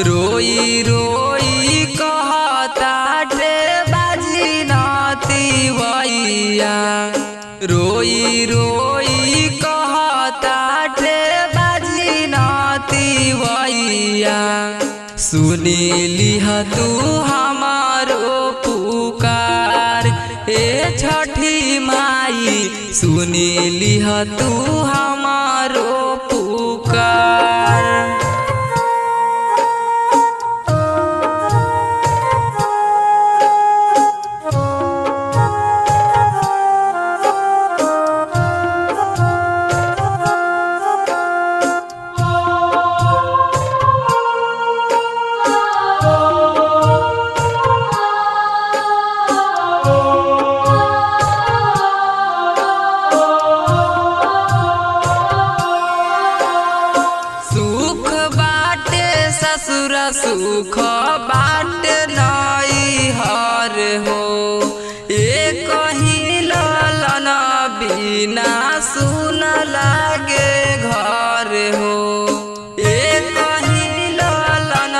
रोई रोई कहताटे बाजी नाती वैया। रोई रोई कहताटे बाजी नाती वैया। सुनी लिह तू हमारो पुकार ए छठी माई। सुनी लिह तू हमारो पुकार। ससुर सुख बाट नई हर हो। एक ही ललन बिना सुन लागे घर हो। एक ही ललन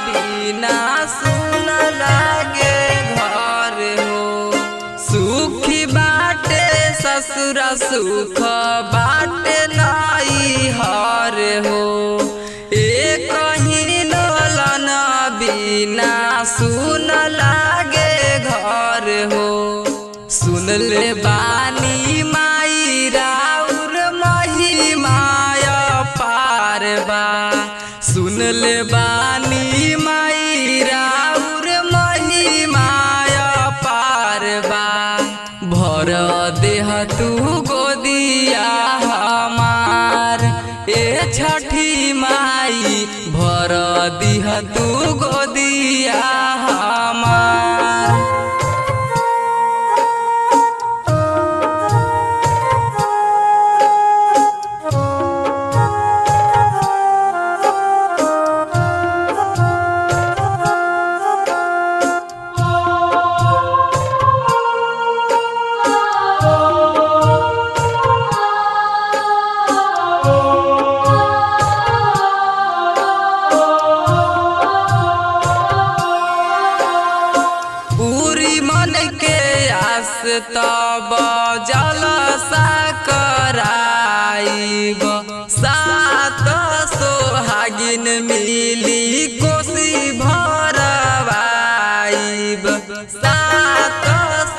बिना सुन लागे घर हो। सुखी बाटे ससुर सुख बाट नई हर हो। एक बिना सुन लागे घर हो। सुन ले बानी माई राउर महिमाय पार बा। सुन ले बानी माई राउर महिमाय पार बा। भर देह तू गोदिया हमार ए छठी माई। भर दिह तू गोदिया हमार। तब जलसा कराइब। सात सोहागिन मिली कोसी भरवाइब। सात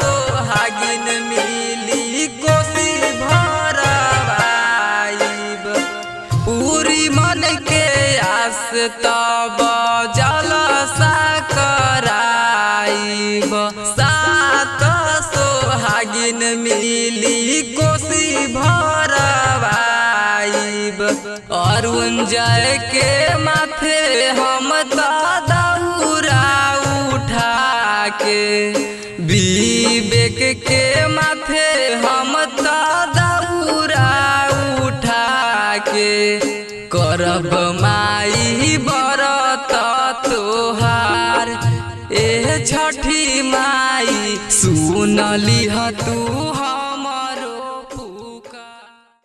सोहागिन मिली कोसी भरवाइब। पूरी मन के आस तब जलसा कराइब। सात सोहागिन मिली कोसी भरवाइब। अरुण जय के माथे हम दौरा उठा के। विवेक के माथे हम दौरा उठा के। करब माई बरत तोहार ए छठी माई। सुन लिह तू